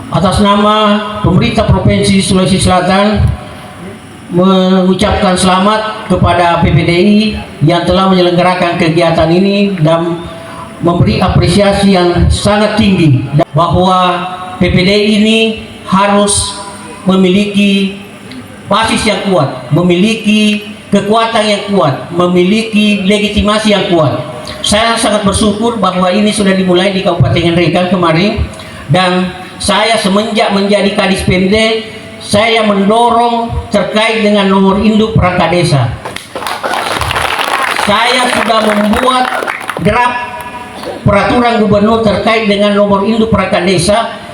Atas nama pemerintah Provinsi Sulawesi Selatan mengucapkan selamat kepada PPDI yang telah menyelenggarakan kegiatan ini dan memberi apresiasi yang sangat tinggi bahwa PPDI ini harus memiliki basis yang kuat, memiliki kekuatan yang kuat, memiliki legitimasi yang kuat. Saya sangat bersyukur bahwa ini sudah dimulai di Kabupaten Ngerekan kemarin, dan saya semenjak menjadi Kadis Pemda, saya mendorong terkait dengan nomor induk perangkat desa. Saya sudah membuat draft peraturan gubernur terkait dengan nomor induk perangkat desa.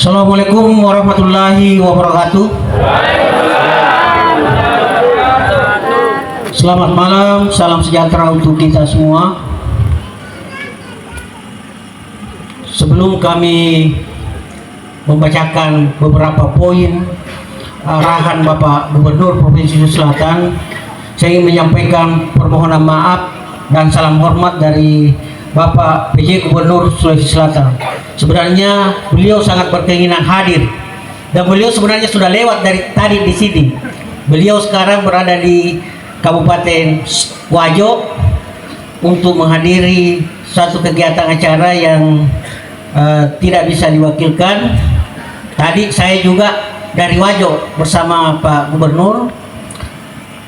Assalamualaikum warahmatullahi wabarakatuh. Selamat malam, salam sejahtera untuk kita semua. Sebelum kami membacakan beberapa poin arahan Bapak Gubernur Provinsi Sulawesi Selatan, saya ingin menyampaikan permohonan maaf dan salam hormat dari Bapak PJ Gubernur Sulawesi Selatan. Sebenarnya beliau sangat berkeinginan hadir, dan beliau sebenarnya sudah lewat dari tadi di sini. Beliau sekarang berada di Kabupaten Wajo untuk menghadiri satu kegiatan acara yang tidak bisa diwakilkan. Tadi saya juga dari Wajo bersama Pak Gubernur,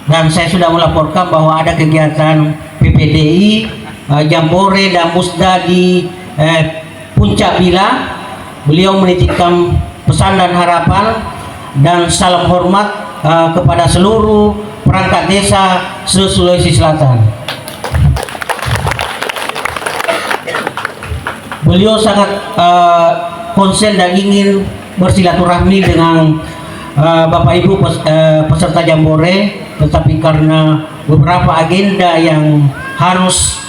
dan saya sudah melaporkan bahwa ada kegiatan PPDI Jambore dan Musda di Puncak Bila. Beliau menitipkan pesan dan harapan dan salam hormat kepada seluruh perangkat desa Sulawesi Selatan. Beliau sangat konsen dan ingin bersilaturahmi dengan Bapak Ibu peserta Jambore, tetapi karena beberapa agenda yang harus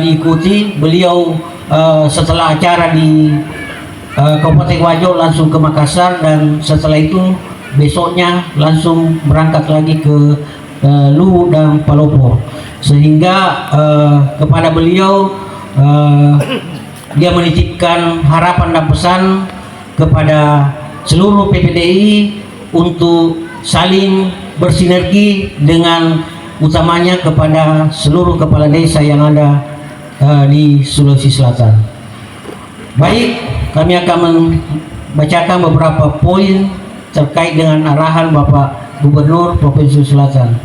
diikuti, beliau setelah acara di Kabupaten Wajo langsung ke Makassar, dan setelah itu besoknya langsung berangkat lagi ke Luwu dan Palopo. Sehingga kepada beliau dia menitipkan harapan dan pesan kepada seluruh PPDI untuk saling bersinergi, dengan utamanya kepada seluruh kepala desa yang ada di Sulawesi Selatan. Baik, kami akan membacakan beberapa poin terkait dengan arahan Bapak Gubernur Provinsi Selatan.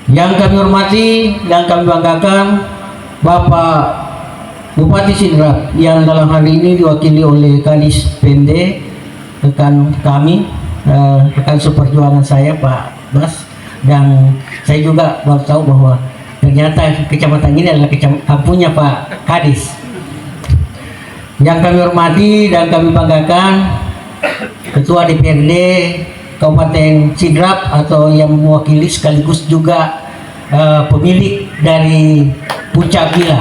Yang kami hormati dan kami banggakan Bapak Bupati Sidrap, yang dalam hal ini diwakili oleh Kadis Pemda, rekan kami, rekan seperjuangan saya Pak Bas, dan saya juga baru tahu bahwa ternyata kecamatan ini adalah kampungnya Pak Kadis. Yang kami hormati dan kami banggakan Ketua DPRD Kabupaten Sidrap, atau yang mewakili sekaligus juga pemilik dari Puncak Bila.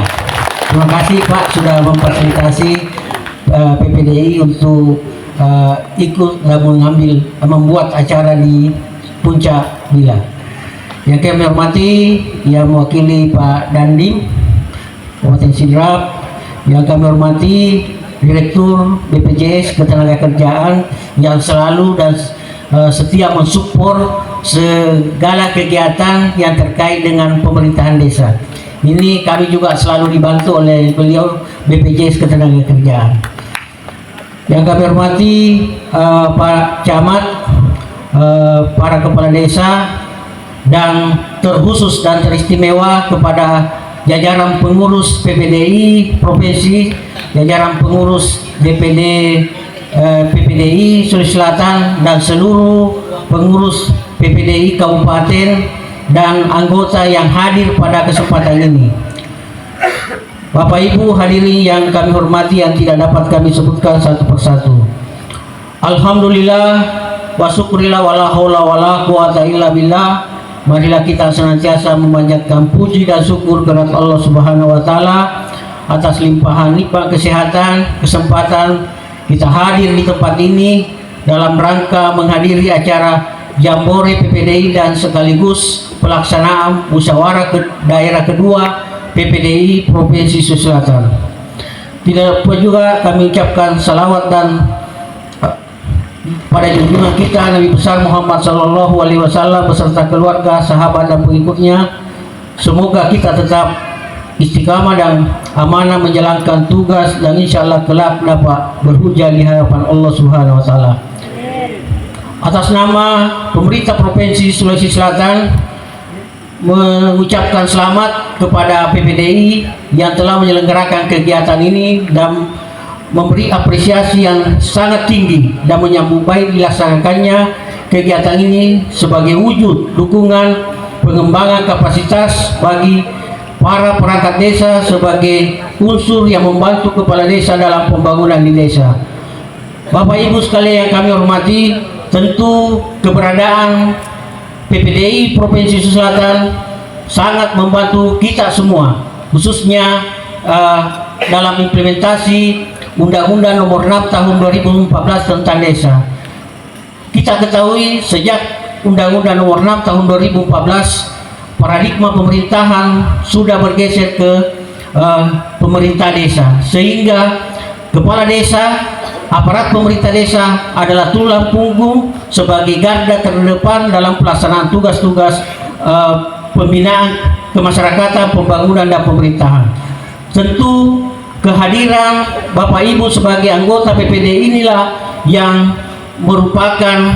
Terima kasih Pak sudah memfasilitasi PPDI untuk ikut dan membuat acara di Puncak Bila. Yang kami hormati yang mewakili Pak Dandim Kabupaten Sidrap, yang kami hormati Direktur BPJS Ketenagakerjaan yang selalu dan setia mensupport segala kegiatan yang terkait dengan pemerintahan desa. Ini kami juga selalu dibantu oleh beliau BPJS Ketenagakerjaan. Yang kami hormati Pak Camat, para kepala desa, dan terkhusus dan teristimewa kepada jajaran pengurus PPDI Provinsi, jajaran pengurus DPD PPDI Sulawesi Selatan, dan seluruh pengurus PPDI Kabupaten dan anggota yang hadir pada kesempatan ini. Bapak Ibu hadirin yang kami hormati yang tidak dapat kami sebutkan satu persatu. Alhamdulillah wa syukurillah wa la haula wa la quwata illa billah. Marilah kita senantiasa memanjatkan puji dan syukur kepada Allah Subhanahu wa taala atas limpahan nikmat kesehatan, kesempatan kita hadir di tempat ini dalam rangka menghadiri acara Jambore PPDI dan sekaligus pelaksanaan musyawarah daerah kedua PPDI Provinsi Sulawesi Selatan. Tidak lupa juga kami ucapkan salawat dan pada junjungan kita Nabi besar Muhammad Sallallahu Alaihi Wasallam beserta keluarga, sahabat dan pengikutnya. Semoga kita tetap istiqamah dan amanah menjalankan tugas dan insya Allah kelak dapat berhujjah di hadapan Allah Subhanahu Wa Taala. Atas nama pemerintah Provinsi Sulawesi Selatan mengucapkan selamat kepada PPDI yang telah menyelenggarakan kegiatan ini dan memberi apresiasi yang sangat tinggi dan menyambut baik dilaksanakannya kegiatan ini sebagai wujud dukungan pengembangan kapasitas bagi para perangkat desa sebagai unsur yang membantu kepala desa dalam pembangunan di desa. Bapak Ibu sekalian yang kami hormati, tentu keberadaan PPDI Provinsi Sulawesi Selatan sangat membantu kita semua, khususnya dalam implementasi Undang-Undang Nomor 6 Tahun 2014 tentang desa. Kita ketahui sejak Undang-Undang Nomor 6 Tahun 2014 paradigma pemerintahan sudah bergeser ke pemerintah desa, sehingga kepala desa, aparat pemerintah desa adalah tulang punggung sebagai garda terdepan dalam pelaksanaan tugas-tugas pembinaan kemasyarakatan, pembangunan dan pemerintahan. Tentu kehadiran Bapak Ibu sebagai anggota PPDI inilah yang merupakan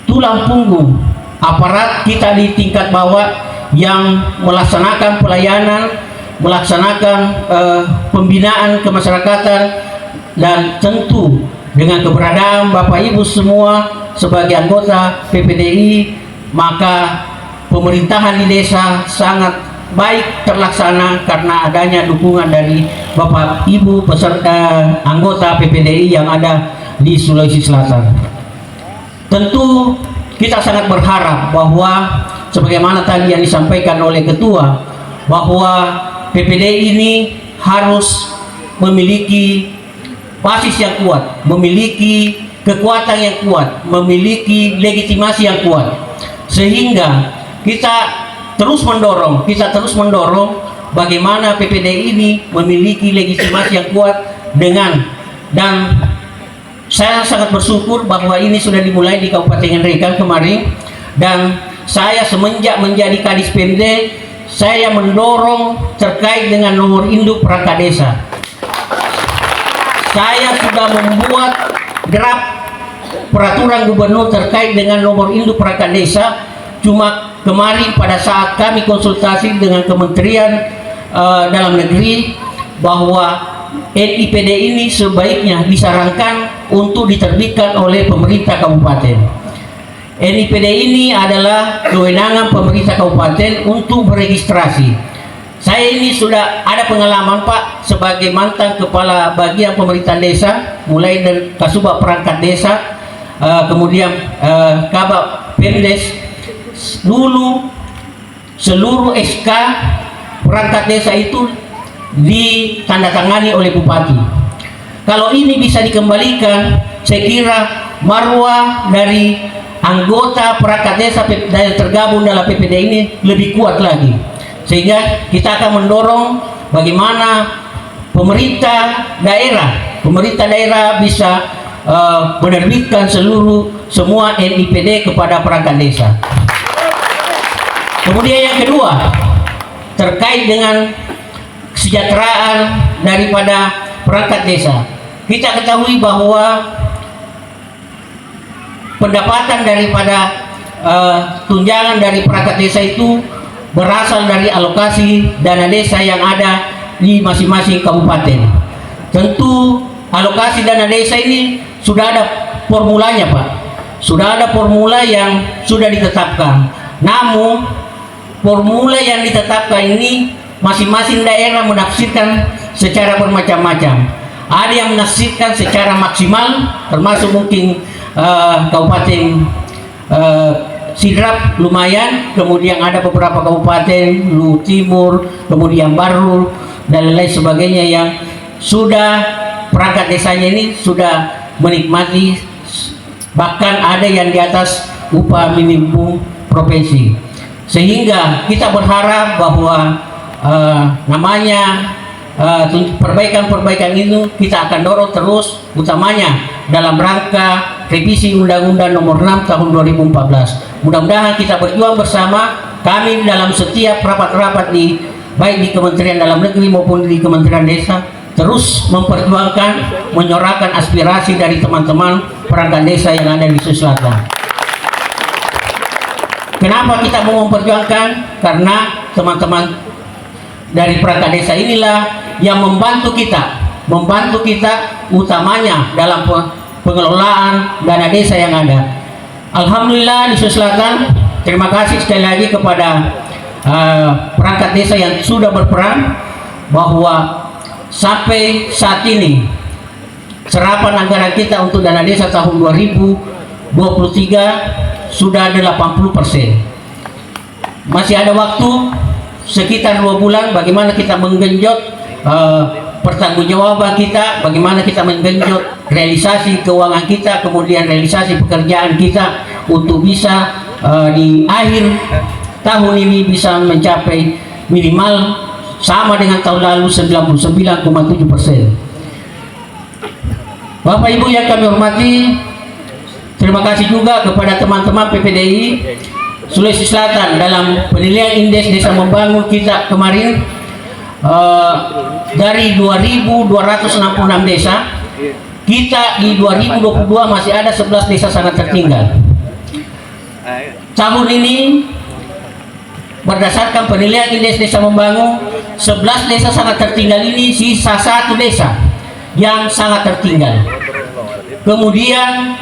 tulang punggung aparat kita di tingkat bawah yang melaksanakan pelayanan, melaksanakan pembinaan kemasyarakatan, dan tentu dengan keberadaan Bapak Ibu semua sebagai anggota PPDI, maka pemerintahan di desa sangat baik terlaksana karena adanya dukungan dari Bapak Ibu peserta anggota PPDI yang ada di Sulawesi Selatan. Tentu kita sangat berharap bahwa sebagaimana tadi yang disampaikan oleh Ketua, bahwa PPDI ini harus memiliki basis yang kuat, memiliki kekuatan yang kuat, memiliki legitimasi yang kuat, sehingga kita terus mendorong bagaimana PPDI ini memiliki legitimasi yang kuat dan saya sangat bersyukur bahwa ini sudah dimulai di Kabupaten Ngerekan kemarin, dan saya semenjak menjadi Kadis Pemda, saya mendorong terkait dengan nomor induk perangkat desa. Saya sudah membuat draft peraturan gubernur terkait dengan nomor induk perangkat desa. Cuma kemarin pada saat kami konsultasi dengan Kementerian Dalam Negeri bahwa NIPD ini sebaiknya disarankan untuk diterbitkan oleh pemerintah kabupaten. NIPD ini adalah kewenangan pemerintah kabupaten untuk beregistrasi. Saya ini sudah ada pengalaman Pak sebagai mantan kepala bagian pemerintahan desa, mulai dari Kasubag Perangkat Desa, kemudian Kabag Pemdes. Dulu seluruh SK perangkat desa itu ditandatangani oleh bupati. Kalau ini bisa dikembalikan, saya kira marwah dari anggota perangkat desa yang tergabung dalam PPD ini lebih kuat lagi, sehingga kita akan mendorong bagaimana pemerintah daerah bisa menerbitkan semua NIPD kepada perangkat desa. Kemudian yang kedua, terkait dengan kesejahteraan daripada perangkat desa. Kita ketahui bahwa pendapatan daripada tunjangan dari perangkat desa itu berasal dari alokasi dana desa yang ada di masing-masing kabupaten. Tentu alokasi dana desa ini sudah ada formulanya Pak, sudah ada formula yang sudah ditetapkan. Namun formula yang ditetapkan ini masing-masing daerah menafsirkan secara bermacam-macam. Ada yang menafsirkan secara maksimal, termasuk mungkin Kabupaten Sidrap lumayan, kemudian ada beberapa kabupaten Lu Timur, kemudian Baru dan lain sebagainya yang sudah perangkat desanya ini sudah menikmati bahkan ada yang di atas upah minimum provinsi. Sehingga kita berharap bahwa perbaikan-perbaikan itu kita akan dorong terus, utamanya dalam rangka revisi Undang-Undang Nomor 6 Tahun 2014. Mudah-mudahan kita berjuang bersama, kami dalam setiap rapat-rapat baik di Kementerian Dalam Negeri maupun di Kementerian Desa terus memperjuangkan, menyuarakan aspirasi dari teman-teman perangkat desa yang ada di Sulawesi Selatan. Kenapa kita mau memperjuangkan? Karena teman-teman dari perangkat desa inilah yang membantu kita utamanya dalam pengelolaan dana desa yang ada. Alhamdulillah di Sulawesi Selatan, terima kasih sekali lagi kepada perangkat desa yang sudah berperan, bahwa sampai saat ini serapan anggaran kita untuk dana desa tahun 2023 sudah 80%. Masih ada waktu sekitar 2 bulan bagaimana kita menggenjot pertanggungjawaban kita, bagaimana kita menggenjot realisasi keuangan kita, kemudian realisasi pekerjaan kita untuk bisa di akhir tahun ini bisa mencapai minimal sama dengan tahun lalu 99,7%. Bapak Ibu yang kami hormati, terima kasih juga kepada teman-teman PPDI Sulawesi Selatan dalam penilaian indeks desa membangun kita kemarin. Dari 2.266 desa, kita di 2022 masih ada 11 desa sangat tertinggal. Tahun ini berdasarkan penilaian indeks desa membangun, 11 desa sangat tertinggal ini sisa 1 desa yang sangat tertinggal. Kemudian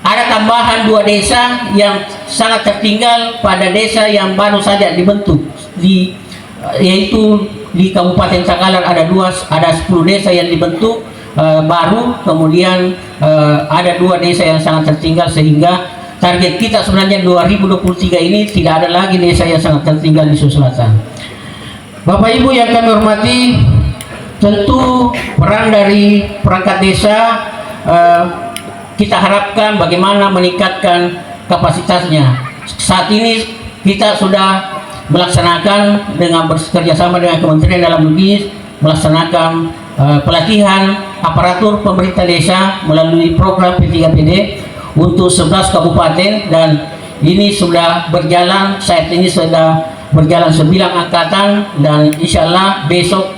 ada tambahan 2 desa yang sangat tertinggal pada desa yang baru saja dibentuk, yaitu di Kabupaten Takalar ada 10 desa yang dibentuk baru, kemudian ada 2 desa yang sangat tertinggal, sehingga target kita sebenarnya 2023 ini tidak ada lagi desa yang sangat tertinggal di Sulawesi Selatan. Bapak Ibu yang kami hormati, tentu peran dari perangkat desa kita harapkan bagaimana meningkatkan kapasitasnya. Saat ini kita sudah melaksanakan dengan bekerja sama dengan Kementerian Dalam Negeri, melaksanakan pelatihan aparatur pemerintah desa melalui program P3PD untuk 11 kabupaten, dan ini sudah berjalan, saat ini sudah berjalan 9 angkatan, dan insya Allah besok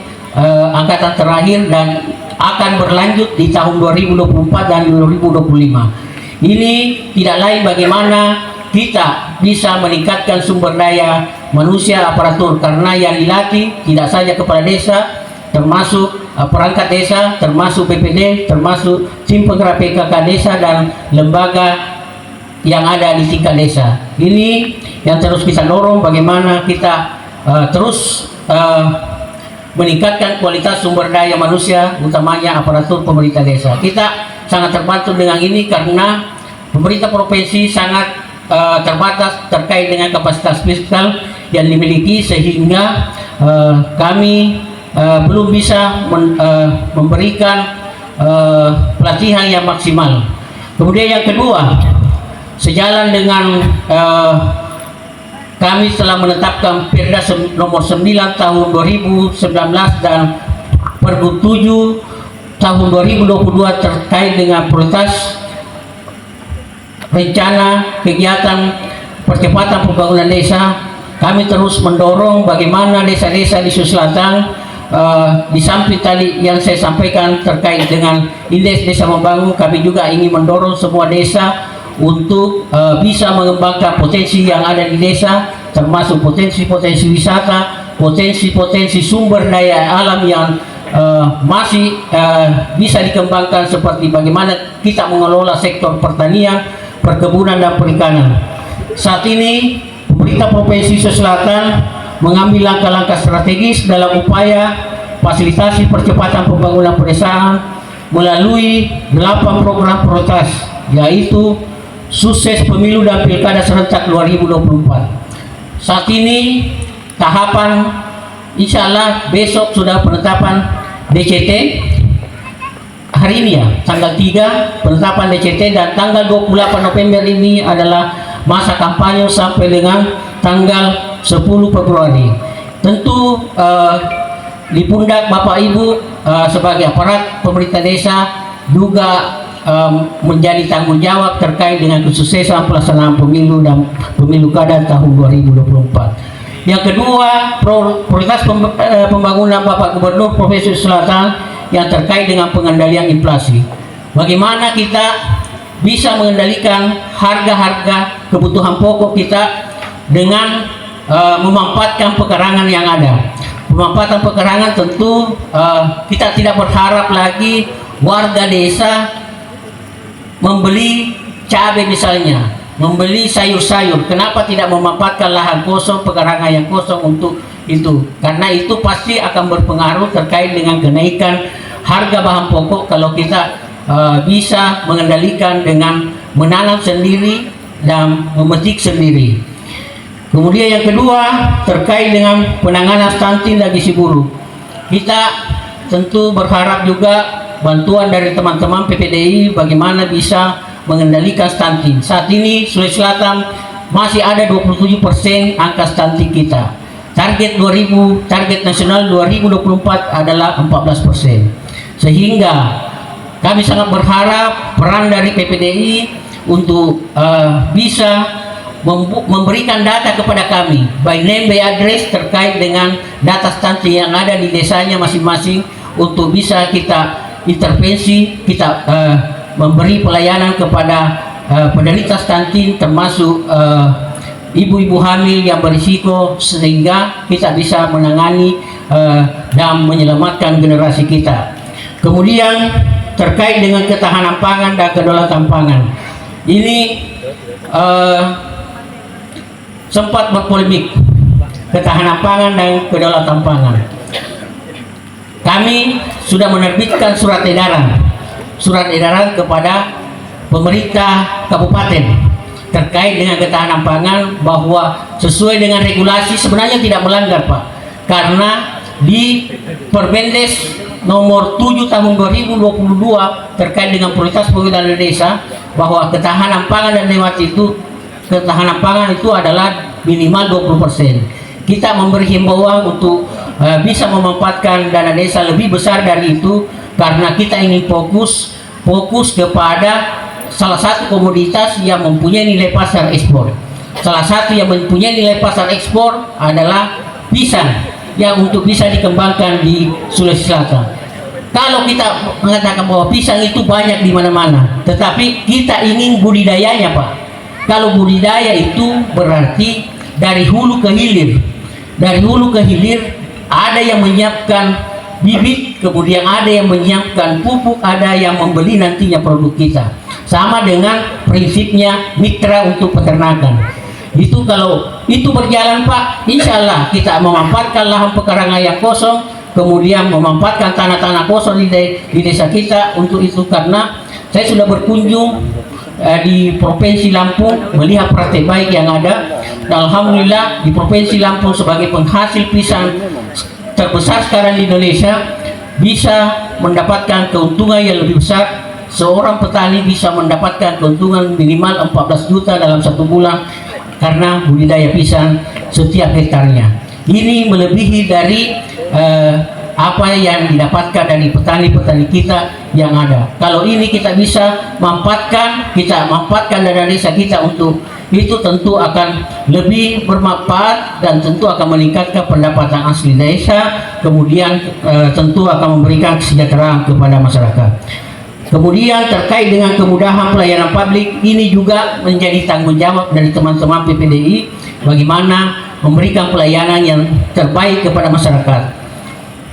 angkatan terakhir, dan akan berlanjut di tahun 2024 dan 2025. Ini tidak lain bagaimana kita bisa meningkatkan sumber daya manusia aparatur, karena yang dilatih tidak saja kepala desa, termasuk perangkat desa, termasuk PPD, termasuk tim penggerak PKK desa dan lembaga yang ada di tingkat desa. Ini yang terus kita dorong, bagaimana kita terus meningkatkan kualitas sumber daya manusia, utamanya aparatur pemerintah desa. Kita sangat terbantu dengan ini karena pemerintah provinsi sangat terbatas terkait dengan kapasitas fiskal yang dimiliki, sehingga kami belum bisa memberikan pelatihan yang maksimal. Kemudian yang kedua, sejalan dengan kami telah menetapkan Perda nomor 9 tahun 2019 dan Pergub 7 tahun 2022 terkait dengan prioritas rencana kegiatan percepatan pembangunan desa. Kami terus mendorong bagaimana desa-desa di Sulawesi Selatan, di samping tadi yang saya sampaikan terkait dengan indeks desa membangun, kami juga ingin mendorong semua desa untuk bisa mengembangkan potensi yang ada di desa, termasuk potensi-potensi wisata, potensi-potensi sumber daya alam yang masih bisa dikembangkan, seperti bagaimana kita mengelola sektor pertanian, perkebunan dan perikanan. Saat ini pemerintah Provinsi Sulawesi Selatan mengambil langkah-langkah strategis dalam upaya fasilitasi percepatan pembangunan pedesaan melalui 8 program prioritas, yaitu sukses pemilu dan pilkada serentak 2024. Saat ini tahapan insya Allah besok sudah penetapan DCT, hari ini ya, tanggal 3 penetapan DCT, dan tanggal 28 November ini adalah masa kampanye sampai dengan tanggal 10 Februari. Tentu di pundak Bapak Ibu sebagai aparat pemerintah desa juga menjadi tanggung jawab terkait dengan kesuksesan pelaksanaan pemilu dan pemilu kada tahun 2024. Yang kedua, prioritas pembangunan Bapak Gubernur Provinsi Selatan yang terkait dengan pengendalian inflasi. Bagaimana kita bisa mengendalikan harga-harga kebutuhan pokok kita dengan memanfaatkan pekarangan yang ada. Pemanfaatan pekarangan tentu kita tidak berharap lagi warga desa membeli cabai misalnya, membeli sayur-sayur. Kenapa tidak memanfaatkan lahan kosong, pekarangan yang kosong untuk itu? Karena itu pasti akan berpengaruh terkait dengan kenaikan harga bahan pokok kalau kita bisa mengendalikan dengan menanam sendiri dan memetik sendiri. Kemudian yang kedua, terkait dengan penanganan stunting dan gizi buruk. Kita tentu berharap juga bantuan dari teman-teman PPDI bagaimana bisa mengendalikan stunting. Saat ini Sulawesi Selatan masih ada 27% angka stunting kita. Target nasional 2024 adalah 14%. Sehingga kami sangat berharap peran dari PPDI untuk bisa memberikan data kepada kami by name by address terkait dengan data stunting yang ada di desanya masing-masing, untuk bisa kita intervensi, kita memberi pelayanan kepada penderita stunting, termasuk ibu-ibu hamil yang berisiko, sehingga kita bisa menangani dan menyelamatkan generasi kita. Kemudian terkait dengan ketahanan pangan dan kedaulatan pangan, ini sempat berpolemik ketahanan pangan dan kedaulatan pangan. Kami sudah menerbitkan surat edaran kepada pemerintah kabupaten terkait dengan ketahanan pangan, bahwa sesuai dengan regulasi, sebenarnya tidak melanggar Pak, karena di Permendes nomor 7 tahun 2022 terkait dengan prioritas pembangunan desa, bahwa ketahanan pangan dan ketahanan pangan itu adalah minimal 20%. Kita memberi himbauan untuk bisa memanfaatkan dana desa lebih besar dari itu, karena kita ingin fokus kepada salah satu komoditas yang mempunyai nilai pasar ekspor. Salah satu yang mempunyai nilai pasar ekspor adalah pisang, yang untuk bisa dikembangkan di Sulawesi Selatan. Kalau kita mengatakan bahwa pisang itu banyak di mana-mana, tetapi kita ingin budidayanya Pak. Kalau budidaya itu berarti dari hulu ke hilir. Dari hulu ke hilir ada yang menyiapkan bibit, kemudian ada yang menyiapkan pupuk, ada yang membeli nantinya produk kita. Sama dengan prinsipnya mitra untuk peternakan. Itu kalau itu berjalan Pak, insya Allah kita memanfaatkan lahan pekarangan yang kosong, kemudian memanfaatkan tanah-tanah kosong di desa kita untuk itu. Karena saya sudah berkunjung di Provinsi Lampung melihat praktek baik yang ada, dan alhamdulillah di Provinsi Lampung sebagai penghasil pisang terbesar sekarang di Indonesia bisa mendapatkan keuntungan yang lebih besar. Seorang petani bisa mendapatkan keuntungan minimal 14 juta dalam 1 bulan karena budidaya pisang setiap hektarnya. Ini melebihi dari apa yang didapatkan dari petani-petani kita yang ada. Kalau ini kita bisa manfaatkan dana desa kita untuk itu, tentu akan lebih bermanfaat dan tentu akan meningkatkan pendapatan asli desa, kemudian tentu akan memberikan kesejahteraan kepada masyarakat. Kemudian terkait dengan kemudahan pelayanan publik, ini juga menjadi tanggung jawab dari teman-teman PPDI bagaimana memberikan pelayanan yang terbaik kepada masyarakat.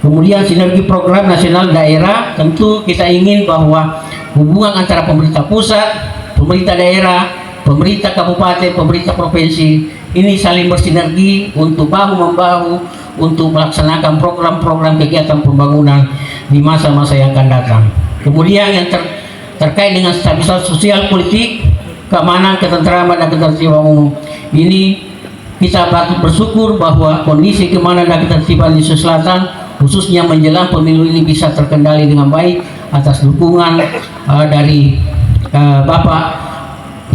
Kemudian sinergi program nasional daerah, tentu kita ingin bahwa hubungan antara pemerintah pusat, pemerintah daerah, pemerintah kabupaten, pemerintah provinsi ini saling bersinergi untuk bahu-membahu untuk melaksanakan program-program kegiatan pembangunan di masa-masa yang akan datang. Kemudian yang terkait dengan stabilitas sosial politik, keamanan, ketentraman dan ketertiban umum, ini kita patut bersyukur bahwa kondisi keamanan dan ketertiban di Sulawesi Selatan khususnya menjelang pemilu ini bisa terkendali dengan baik. atas dukungan dari Bapak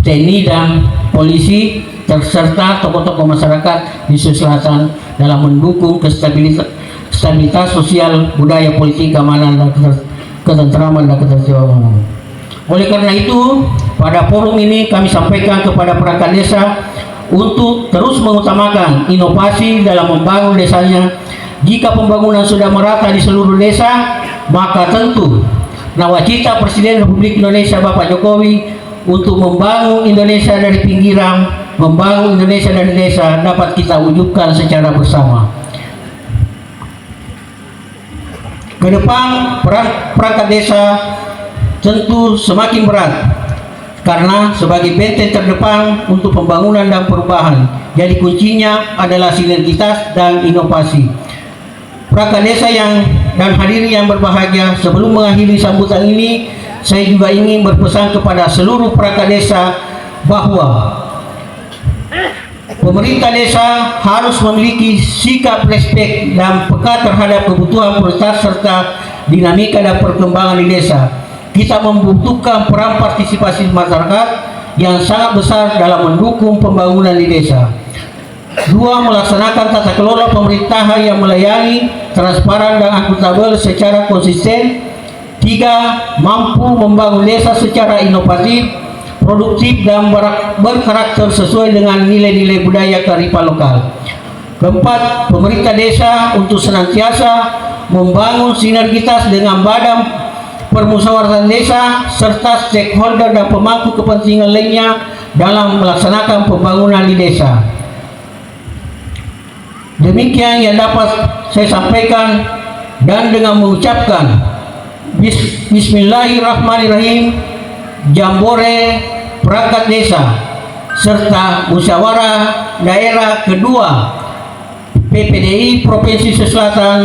TNI dan polisi serta tokoh-tokoh masyarakat di Sulawesi Selatan dalam mendukung stabilitas sosial, budaya, politik, keamanan, dan ketentraman dan ketertiban. Oleh karena itu, pada forum ini kami sampaikan kepada perangkat desa untuk terus mengutamakan inovasi dalam membangun desanya. Jika pembangunan sudah merata di seluruh desa, maka tentu nawacita Presiden Republik Indonesia Bapak Jokowi untuk membangun Indonesia dari pinggiran, membangun Indonesia dari desa dapat kita wujudkan secara bersama. Ke depan perangkat desa tentu semakin berat karena sebagai benteng terdepan untuk pembangunan dan perubahan. Jadi kuncinya adalah sinergitas dan inovasi. Perangkat desa dan hadirin yang berbahagia, sebelum mengakhiri sambutan ini, saya juga ingin berpesan kepada seluruh perangkat desa bahwa pemerintah desa harus memiliki sikap respek dan peka terhadap kebutuhan prioritas serta dinamika dan perkembangan di desa. Kita membutuhkan peran partisipasi masyarakat yang sangat besar dalam mendukung pembangunan di desa. 2. Melaksanakan tata kelola pemerintahan yang melayani, transparan dan akuntabel secara konsisten. 3. Mampu membangun desa secara inovatif, produktif dan berkarakter sesuai dengan nilai-nilai budaya kearifan lokal. 4. Pemerintah desa untuk senantiasa membangun sinergitas dengan badan permusyawaratan desa serta stakeholder dan pemangku kepentingan lainnya dalam melaksanakan pembangunan di desa. Demikian yang dapat saya sampaikan, dan dengan mengucapkan Bismillahirrahmanirrahim, Jambore perangkat desa serta musyawarah daerah kedua PPDI Provinsi Sulawesi Selatan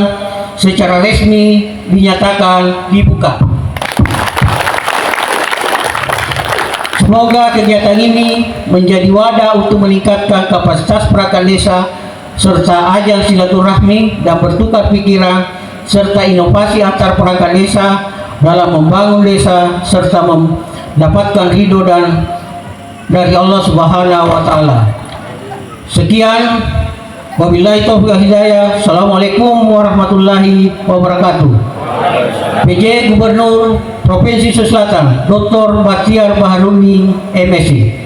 secara resmi dinyatakan dibuka. Semoga kegiatan ini menjadi wadah untuk meningkatkan kapasitas perangkat desa serta ajang silaturahmi dan bertukar pikiran serta inovasi antar perangkat desa dalam membangun desa serta mendapatkan ridho dan dari Allah Subhanahu wa taala. Sekian, wabillahi taufiq wal hidayah. Assalamualaikum warahmatullahi wabarakatuh. PJ Gubernur Provinsi Sulawesi Selatan Dr. Bahtiar Baharudin MSc.